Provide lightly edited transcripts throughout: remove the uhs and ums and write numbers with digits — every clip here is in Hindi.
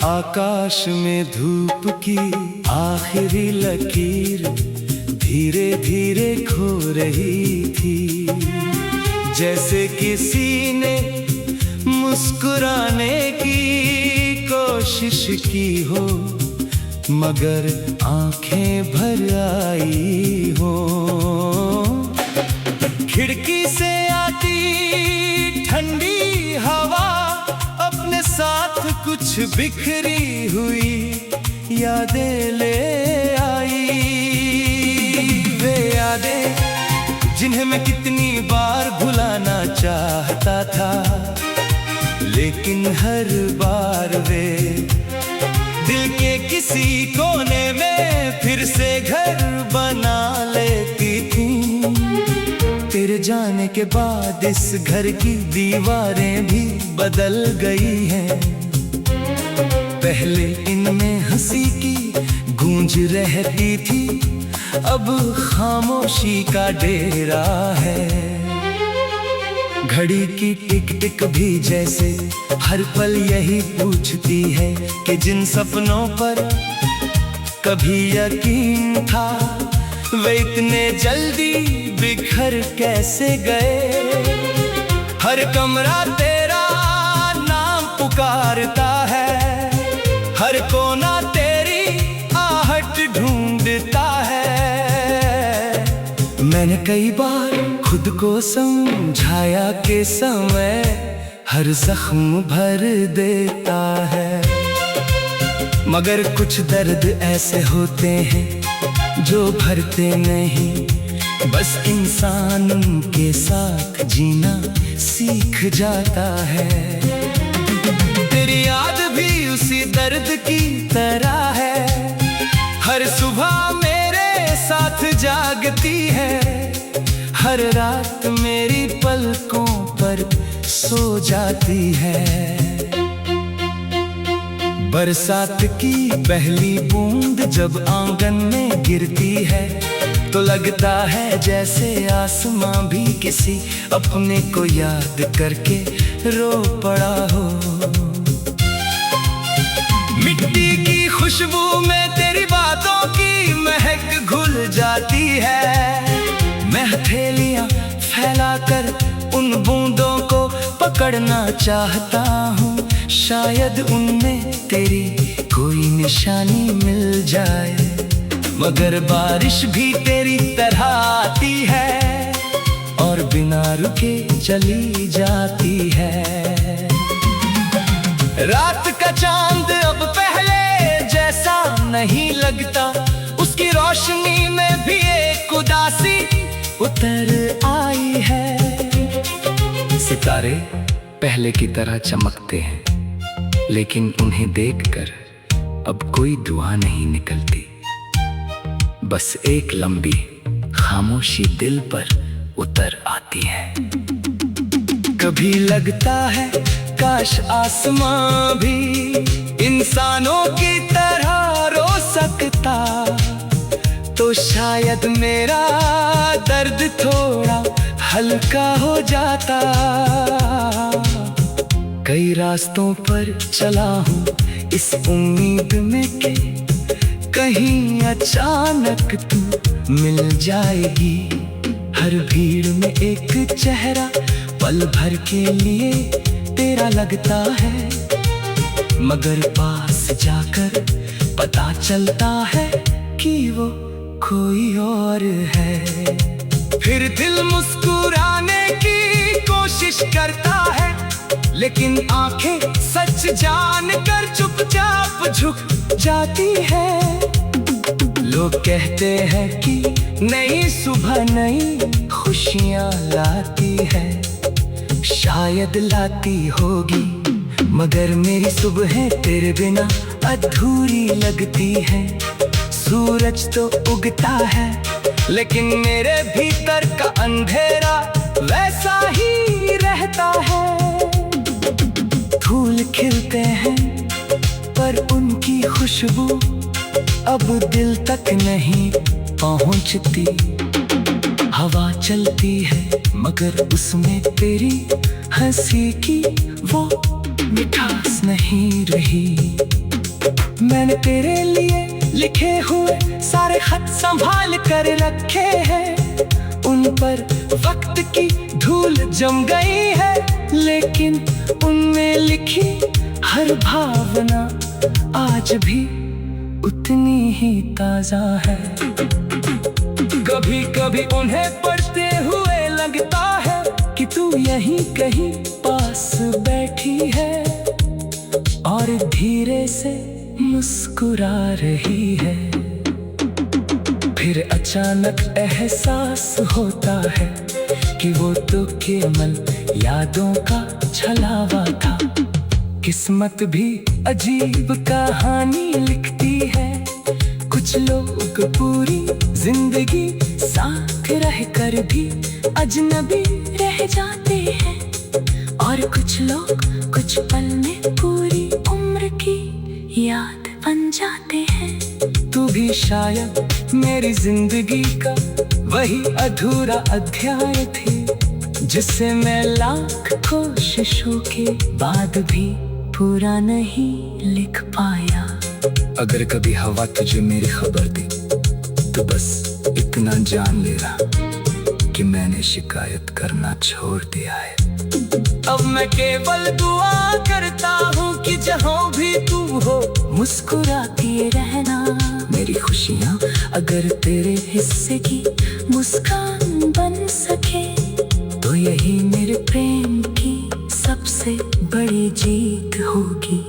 आकाश में धूप की आखिरी लकीर धीरे धीरे खो रही थी। जैसे किसी ने मुस्कुराने की कोशिश की हो, मगर आंखें भर आई हो। खिड़की से आती ठंडी हवा अपने साथ कुछ बिखरी हुई यादें ले आई। वे यादें जिन्हें मैं कितनी बार भुलाना चाहता था, लेकिन हर बार वे दिल के किसी कोने में फिर से घर बना लेती थी। तेरे जाने के बाद इस घर की दीवारें भी बदल गई हैं। पहले इनमें हंसी की गूंज रहती थी, अब खामोशी का डेरा है। घड़ी की टिक टिक भी जैसे हर पल यही पूछती है कि जिन सपनों पर कभी यकीन था, वे इतने जल्दी बिखर कैसे गए। हर कमरा तेरा नाम पुकारता है, हर कोना तेरी आहट ढूंढता है। मैंने कई बार खुद को समझाया कि समय हर जख्म भर देता है, मगर कुछ दर्द ऐसे होते हैं जो भरते नहीं। बस इंसान उनके साथ जीना सीख जाता है। तेरी याद भी उसी दर्द की तरह है, हर सुबह मेरे साथ जागती है, हर रात मेरी पलकों पर सो जाती है। बरसात की पहली बूंद जब आंगन में गिरती है, तो लगता है जैसे आसमां भी किसी अपने को याद करके रो पड़ा हो। मिट्टी की खुशबू में तेरी बातों की महक घुल जाती है। मैं हथेलियां फैलाकर उन बूंदों को पकड़ना चाहता हूँ, शायद उनमें तेरी कोई निशानी मिल जाए। मगर बारिश भी तेरी तरह आती है और बिना रुके चली जाती है। रात का चांद अब पहले जैसा नहीं लगता, उसकी रोशनी में भी एक उदासी उतर आई है। सितारे पहले की तरह चमकते हैं, लेकिन उन्हें देखकर अब कोई दुआ नहीं निकलती। बस एक लंबी खामोशी दिल पर उतर आती है। कभी लगता है काश आसमां भी इंसानों की तरह रो सकता, तो शायद मेरा दर्द थोड़ा हल्का हो जाता। कई रास्तों पर चला हूँ इस उम्मीद में कि कहीं अचानक तू मिल जाएगी। हर भीड़ में एक चेहरा पल भर के लिए तेरा लगता है, मगर पास जाकर पता चलता है कि वो कोई और है। फिर दिल मुस्कुराने की कोशिश करता है, लेकिन आंखें सच जानकर चुपचाप झुक जाती है। लोग कहते हैं कि नई सुबह नई खुशियां लाती है, शायद लाती होगी, मगर मेरी सुबह तेरे बिना अधूरी लगती है। सूरज तो उगता है, लेकिन मेरे भीतर का अंधेरा वैसा ही रहता है। फूल खिलते हैं पर उनकी खुशबू अब दिल तक नहीं पहुंचती। हवा चलती है मगर उसमें तेरी हंसी की वो मिठास नहीं रही। मैंने तेरे लिए लिखे हुए सारे खत संभाल कर रखे हैं। उन पर वक्त की धूल जम गई है, लेकिन उनमें लिखी हर भावना आज भी उतनी ही ताजा है। कभी कभी उन्हें पढ़ते हुए लगता है कि तू यहीं कहीं पास बैठी है और धीरे से मुस्कुरा रही है। फिर अचानक एहसास होता है कि वो तो केवल यादों का छलावा था। किस्मत भी अजीब कहानी लिखती है। कुछ लोग पूरी जिंदगी साथ रहकर भी अजनबी रह जाते हैं, और कुछ लोग कुछ पल में पूरी उम्र की याद बन जाते हैं। तू भी शायद मेरी जिंदगी का वही अधूरा अध्याय थी, जिसे मैं लाख कोशिशों के बाद भी पूरा नहीं लिख पाया। अगर कभी हवा तुझे मेरी खबर दी तो बस इतना जान लेना कि मैंने शिकायत करना छोड़ दिया है। अब मैं केवल दुआ करता हूँ कि जहाँ भी तू हो मुस्कुराती रहना। मेरी खुशियाँ अगर तेरे हिस्से की मुस्कान बन सके तो यही मेरे प्रेम की सबसे बड़ी जीत होगी।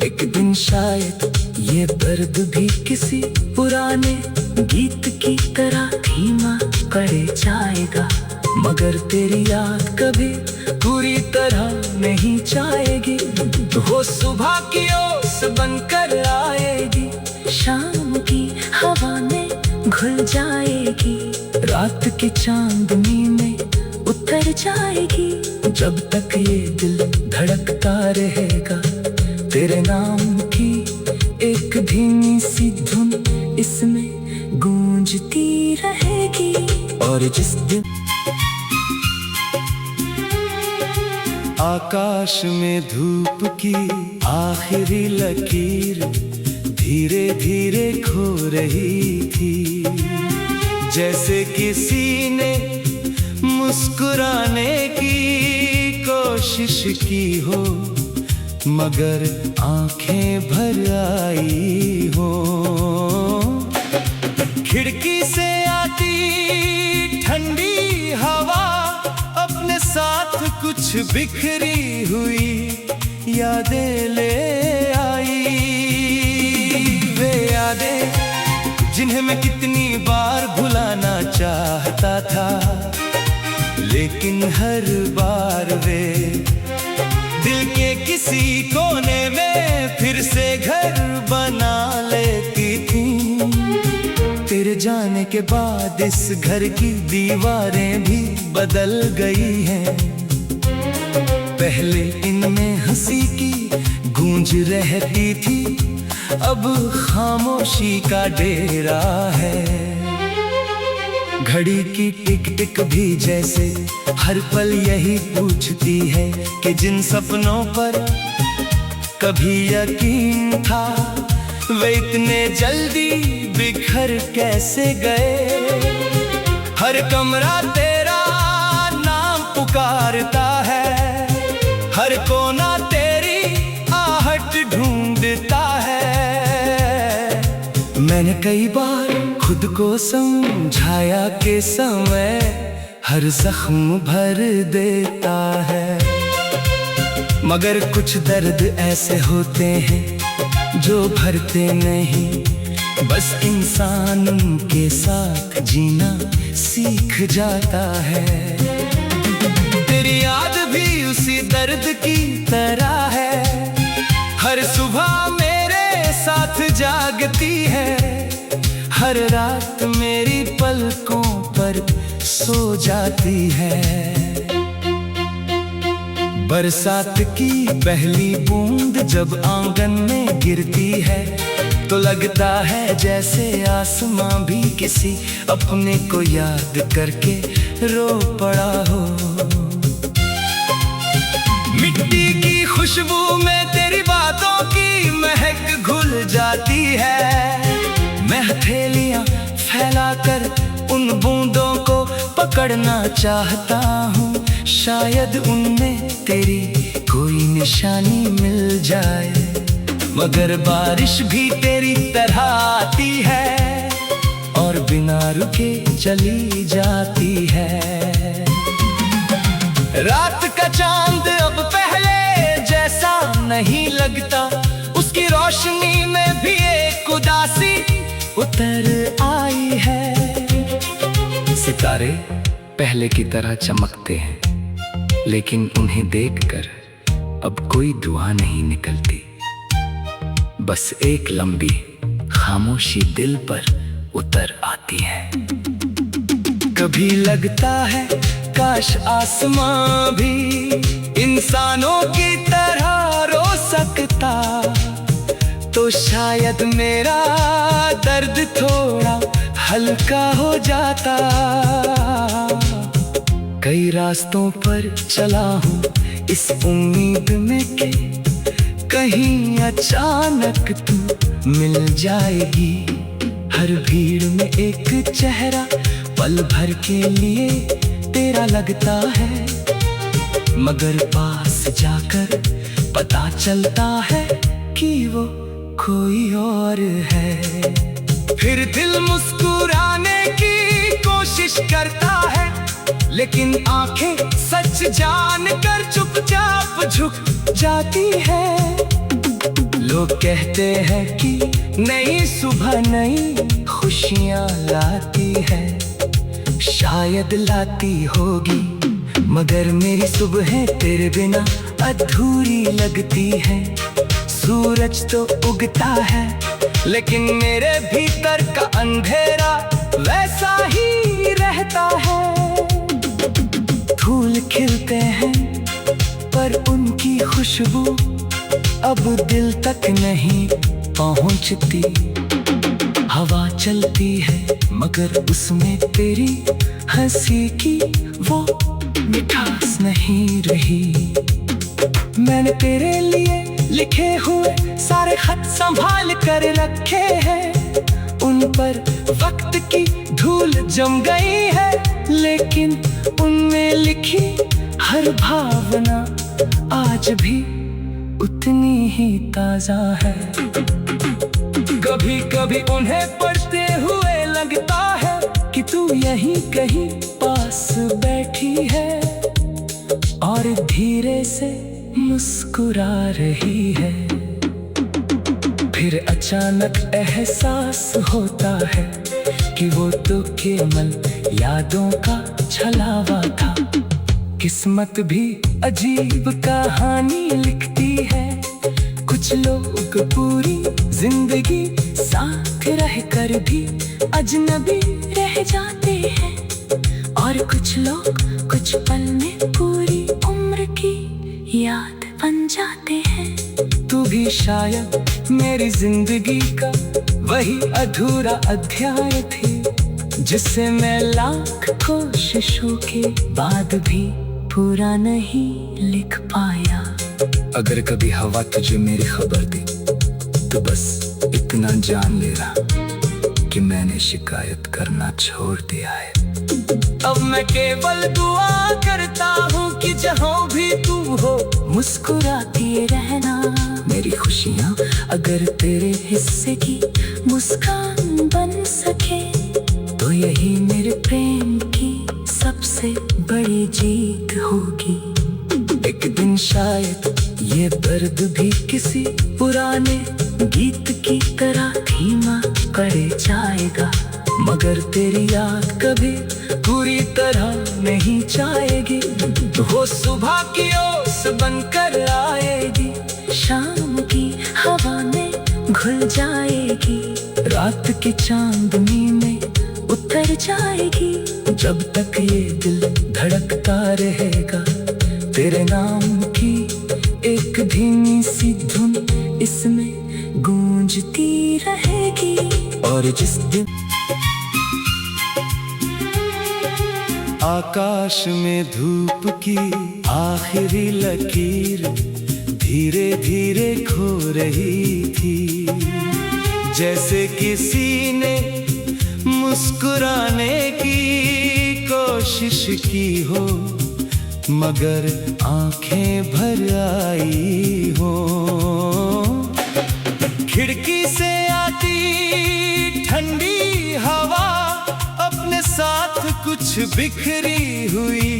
एक दिन शायद ये दर्द भी किसी पुराने गीत की तरह धीमा पड़ जाएगा, मगर तेरी याद कभी पूरी तरह नहीं जाएगी। वो सुबह की ओस बनकर आएगी, शाम की हवा में घुल जाएगी, रात की चांदनी में उतर जाएगी। जब तक ये दिल धड़कता रहेगा तेरे नाम की एक धीमी सी धुन इसमें गूंजती रहेगी। और जिस दिन आकाश में धूप की आखिरी लकीर धीरे धीरे खो रही थी, जैसे किसी ने मुस्कुराने की कोशिश की हो मगर आंखें भर आई हो। खिड़की से आती ठंडी हवा अपने साथ कुछ बिखरी हुई यादें ले आई। वे यादें जिन्हें मैं कितनी बार भुलाना चाहता था, लेकिन हर बार वे दिल के किसी कोने में फिर से घर बना लेती थी। तेरे जाने के बाद इस घर की दीवारें भी बदल गई हैं। पहले इनमें हंसी की गूंज रहती थी, अब खामोशी का डेरा है। घड़ी की टिक टिक भी जैसे हर पल यही पूछती है कि जिन सपनों पर कभी यकीन था वे इतने जल्दी बिखर कैसे गए। हर कमरा तेरा नाम पुकारता है, हर कोना तेरी आहट ढूंढता है। मैंने कई बार खुद को समझाया कि समय हर जख्म भर देता है, मगर कुछ दर्द ऐसे होते हैं जो भरते नहीं, बस इंसान के साथ जीना सीख जाता है। तेरी याद भी उसी दर्द की तरह है, हर सुबह मेरे साथ जागती है, हर रात मेरी पलकों पर सो जाती है। बरसात की पहली बूंद जब आंगन में गिरती है तो लगता है जैसे आसमां भी किसी अपने को याद करके रो पड़ा हो। मिट्टी की खुशबू में तेरी बातों की महक जाकर उन बूंदों को पकड़ना चाहता हूँ। शायद उनमें तेरी कोई निशानी मिल जाए, मगर बारिश भी तेरी तरह आती है और बिना रुके चली जाती है। रात का चांद अब पहले जैसा नहीं लगता, उसकी रोशनी में भी एक उदासी उतर आई है। सितारे पहले की तरह चमकते हैं, लेकिन उन्हें देखकर अब कोई दुआ नहीं निकलती। बस एक लंबी खामोशी दिल पर उतर आती है। कभी लगता है काश आसमां भी इंसानों की तरह रो सकता, तो शायद मेरा दर्द थोड़ा हल्का हो जाता। कई रास्तों पर चला हूँ इस उम्मीद में कि कहीं अचानक तू मिल जाएगी। हर भीड़ में एक चेहरा पल भर के लिए तेरा लगता है, मगर पास जाकर पता चलता है कि वो कोई और है। फिर दिल मुस्कुराने की कोशिश करता है, लेकिन आंखें सच जानकर चुपचाप झुक जाती है। लोग कहते हैं कि नई सुबह नई खुशियां लाती है, शायद लाती होगी, मगर मेरी सुबह तेरे बिना अधूरी लगती है। सूरज तो उगता है, लेकिन मेरे भीतर का अंधेरा वैसा ही रहता है। फूल खिलते हैं पर उनकी खुशबू अब दिल तक नहीं पहुंचती। हवा चलती है मगर उसमें तेरी हंसी की वो मिठास नहीं रही। मैंने तेरे लिए लिखे हुए सारे खत संभाल कर रखे हैं, उन पर वक्त की धूल जम गई है, लेकिन उनमें लिखी हर भावना आज भी उतनी ही ताजा है। कभी कभी उन्हें पढ़ते हुए लगता है कि तू यहीं कहीं पास बैठी है और धीरे से मुस्कुरा रही है। फिर अचानक एहसास होता है कि वो तो केवल यादों का छलावा था। किस्मत भी अजीब कहानी लिखती है, कुछ लोग पूरी जिंदगी साथ रहकर भी अजनबी रह जाते हैं, और कुछ लोग कुछ पल में पूरी उम्र की याद बन जाते हैं। तू भी शायद मेरी जिंदगी का वही अधूरा अध्याय थी, जिसे मैं लाख कोशिशों के बाद भी पूरा नहीं लिख पाया। अगर कभी हवा तुझे मेरी खबर दी तो बस इतना जान लेना कि मैंने शिकायत करना छोड़ दिया है। अब मैं केवल दुआ करता हूँ कि जहाँ भी तू हो मुस्कुराती रहना। मेरी खुशियाँ अगर तेरे हिस्से की मुस्कान बन सके तो यही मेरे प्रेम की सबसे बड़ी जीत होगी। एक दिन शायद ये दर्द भी किसी पुराने गीत की तरह धीमा पड़ जाएगा, मगर तेरी याद कभी पूरी तरह नहीं जाएगी। वो सुबह की ओस बनकर आएगी, शाम की हवा में घुल जाएगी, रात की चांदनी में उतर जाएगी। जब तक ये दिल धड़कता रहेगा तेरे नाम की एक धीमी सी धुन इसमें गूंजती रहेगी। और जिस दिन आकाश में धूप की आखिरी लकीर धीरे धीरे खो रही थी, जैसे किसी ने मुस्कुराने की कोशिश की हो, मगर आंखें भर आई हो। खिड़की से आती ठंडी हवा अपने साथ कुछ बिखरी हुई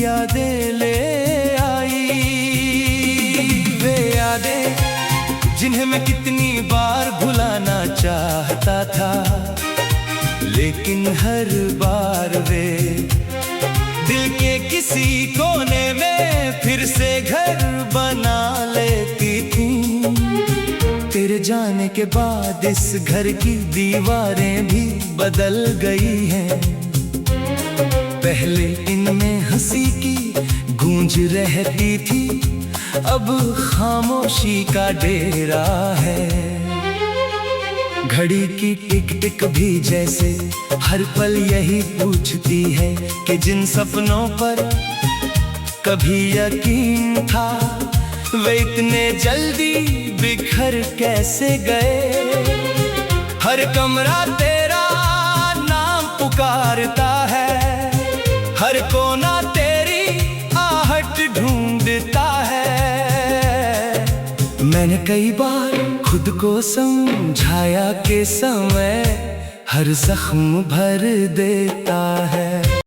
यादें ले आई। वे यादें जिन्हें मैं कितनी बार भुलाना चाहता था, लेकिन हर बार वे दिल के किसी कोने में फिर से घर बना लेती थी। तेरे जाने के बाद इस घर की दीवारें भी बदल गई हैं। पहले इनमें हंसी की गूंज रहती थी, अब खामोशी का डेरा है। घड़ी की टिक टिक भी जैसे हर पल यही पूछती है कि जिन सपनों पर कभी यकीन था, वे इतने जल्दी बिखर कैसे गए। हर कमरा तेरा नाम पुकारता है, हर कोना तेरी आहट ढूंढता है। मैंने कई बार खुद को समझाया कि समय हर जख्म भर देता है।